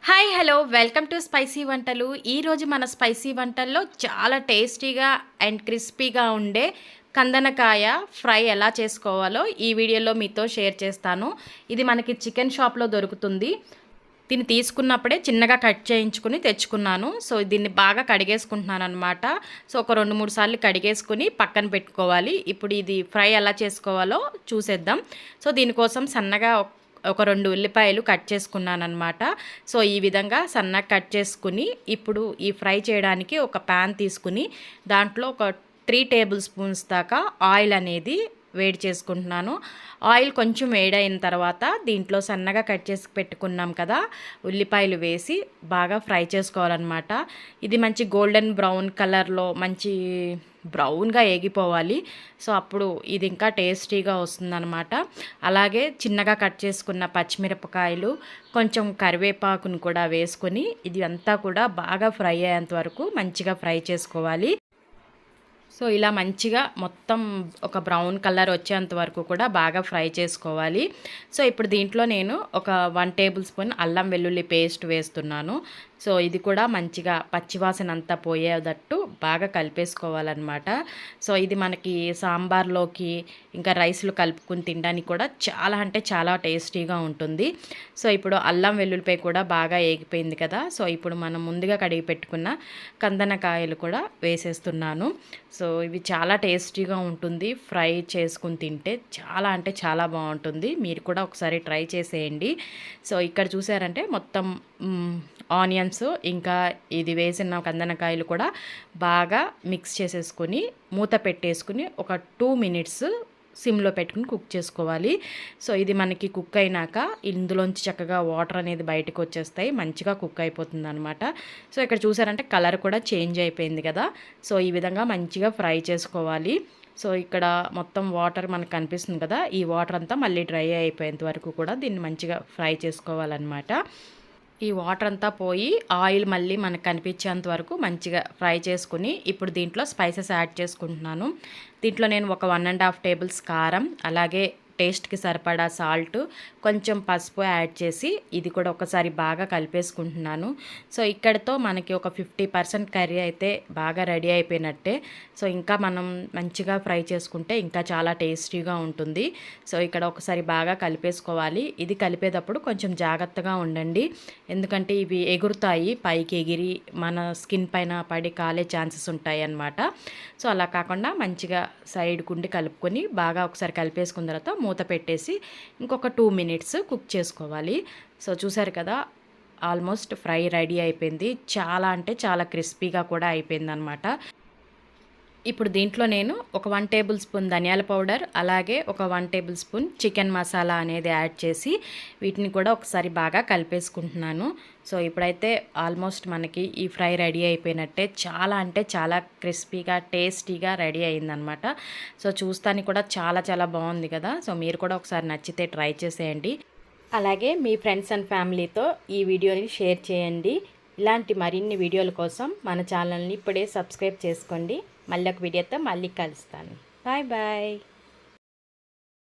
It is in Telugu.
Hi hello welcome to spicy వంటలు. ఈరోజు మన స్పైసీ వంటల్లో చాలా టేస్టీగా అండ్ క్రిస్పీగా ఉండే కందనకాయ ఫ్రై ఎలా చేసుకోవాలో ఈ వీడియోలో మీతో షేర్ చేస్తాను. ఇది మనకి చికెన్ షాప్లో దొరుకుతుంది. దీన్ని తీసుకున్నప్పుడే చిన్నగా కట్ చేయించుకుని తెచ్చుకున్నాను. సో దీన్ని బాగా కడిగేసుకుంటున్నాను అనమాట. సో ఒక 2-3 సార్లు కడిగేసుకుని పక్కన పెట్టుకోవాలి. ఇప్పుడు ఇది ఫ్రై ఎలా చేసుకోవాలో చూసేద్దాం. సో దీనికోసం సన్నగా ఒక 2 ఉల్లిపాయలు కట్ చేసుకున్నానమాట. సో ఈ విధంగా సన్నగా కట్ చేసుకుని ఇప్పుడు ఈ ఫ్రై చేయడానికి ఒక ప్యాన్ తీసుకుని దాంట్లో ఒక 3 టేబుల్ స్పూన్స్ దాకా ఆయిల్ అనేది వేడి చేసుకుంటున్నాను. ఆయిల్ కొంచెం వేడైన తర్వాత దీంట్లో సన్నగా కట్ చేసి పెట్టుకున్నాం కదా ఉల్లిపాయలు వేసి బాగా ఫ్రై చేసుకోవాలన్నమాట. ఇది మంచి గోల్డెన్ బ్రౌన్ కలర్లో మంచి బ్రౌన్గా ఏగిపోవాలి. సో అప్పుడు ఇది ఇంకా టేస్టీగా వస్తుందన్నమాట. అలాగే చిన్నగా కట్ చేసుకున్న పచ్చిమిరపకాయలు కొంచెం కరివేపాకును కూడా వేసుకొని ఇది అంతా కూడా బాగా ఫ్రై అయ్యేంత వరకు మంచిగా ఫ్రై చేసుకోవాలి. సో ఇలా మంచిగా మొత్తం ఒక బ్రౌన్ కలర్ వచ్చేంత వరకు కూడా బాగా ఫ్రై చేసుకోవాలి. సో ఇప్పుడు దీంట్లో నేను ఒక 1 టేబుల్ స్పూన్ అల్లం వెల్లుల్లి పేస్ట్ వేస్తున్నాను. సో ఇది కూడా మంచిగా పచ్చివాసన అంతా పోయేటట్టు బాగా కలిపేసుకోవాలన్నమాట. సో ఇది మనకి సాంబార్లోకి ఇంకా రైస్లో కలుపుకుని తినడానికి కూడా చాలా అంటే చాలా టేస్టీగా ఉంటుంది. సో ఇప్పుడు అల్లం వెల్లుల్లిపై కూడా బాగా ఏగిపోయింది కదా. సో ఇప్పుడు మనం ముందుగా కడిగి పెట్టుకున్న కందనకాయలు కూడా వేసేస్తున్నాను. సో ఇవి చాలా టేస్టీగా ఉంటుంది. ఫ్రై చేసుకుని తింటే చాలా అంటే చాలా బాగుంటుంది. మీరు కూడా ఒకసారి ట్రై చేసేయండి. సో ఇక్కడ చూసారంటే మొత్తం ఆనియన్స్ ఇంకా ఇది వేసిన కందనకాయలు కూడా బాగా మిక్స్ చేసేసుకొని మూత పెట్టేసుకుని ఒక 2 మినిట్స్ సిమ్లో పెట్టుకుని కుక్ చేసుకోవాలి. సో ఇది మనకి కుక్ అయినాక ఇందులోంచి చక్కగా వాటర్ అనేది బయటకు వచ్చేస్తాయి, మంచిగా కుక్ అయిపోతుంది అనమాట. సో ఇక్కడ చూసారంటే కలర్ కూడా చేంజ్ అయిపోయింది కదా. సో ఈ విధంగా మంచిగా ఫ్రై చేసుకోవాలి. సో ఇక్కడ మొత్తం వాటర్ మనకు కనిపిస్తుంది కదా, ఈ వాటర్ అంతా మళ్ళీ డ్రై అయిపోయేంత వరకు కూడా దీన్ని మంచిగా ఫ్రై చేసుకోవాలన్నమాట. ఈ వాటర్ అంతా పోయి ఆయిల్ మళ్ళీ మనకు కనిపించేంత వరకు మంచిగా ఫ్రై చేసుకుని ఇప్పుడు దీంట్లో స్పైసెస్ యాడ్ చేసుకుంటున్నాను. దీంట్లో నేను ఒక 1.5 టేబుల్స్ కారం, అలాగే టేస్ట్కి సరిపడా సాల్ట్, కొంచెం పసుపు యాడ్ చేసి ఇది కూడా ఒకసారి బాగా కలిపేసుకుంటున్నాను. సో ఇక్కడతో మనకి ఒక 50% కర్రీ అయితే బాగా రెడీ అయిపోయినట్టే. సో ఇంకా మనం మంచిగా ఫ్రై చేసుకుంటే ఇంకా చాలా టేస్టీగా ఉంటుంది. సో ఇక్కడ ఒకసారి బాగా కలిపేసుకోవాలి. ఇది కలిపేటప్పుడు కొంచెం జాగ్రత్తగా ఉండండి, ఎందుకంటే ఇవి ఎగురుతాయి, పైకి ఎగిరి మన స్కిన్ పైన పడి కాలే ఛాన్సెస్ ఉంటాయి అన్నమాట. సో అలా కాకుండా మంచిగా సైడ్ కుండి కలుపుకొని బాగా ఒకసారి కలిపేసుకున్న తర్వాత మూత పెట్టేసి ఇంకొక 2 మినిట్స్ కుక్ చేసుకోవాలి. సో చూసారు కదా, ఆల్మోస్ట్ ఫ్రై రెడీ అయిపోయింది. చాలా అంటే చాలా క్రిస్పీగా కూడా అయిపోయిందనమాట. ఇప్పుడు దీంట్లో నేను ఒక 1 టేబుల్ స్పూన్ ధనియాల పౌడర్, అలాగే ఒక 1 టేబుల్ స్పూన్ చికెన్ మసాలా అనేది యాడ్ చేసి వీటిని కూడా ఒకసారి బాగా కలిపేసుకుంటున్నాను. సో ఇప్పుడైతే ఆల్మోస్ట్ మనకి ఈ ఫ్రై రెడీ అయిపోయినట్టే. చాలా అంటే చాలా క్రిస్పీగా టేస్టీగా రెడీ అయిందనమాట. సో చూస్తానికి కూడా చాలా చాలా బాగుంది కదా. సో మీరు కూడా ఒకసారి నచ్చితే ట్రై చేసేయండి. అలాగే మీ ఫ్రెండ్స్ అండ్ ఫ్యామిలీతో ఈ వీడియోని షేర్ చేయండి. ఇలాంటి మరిన్ని వీడియోల కోసం మన ఛానల్ని ఇప్పుడే సబ్స్క్రైబ్ చేసుకోండి. మళ్ళీ ఒక వీడియోతో మళ్ళీ కలుస్తాను. Bye bye.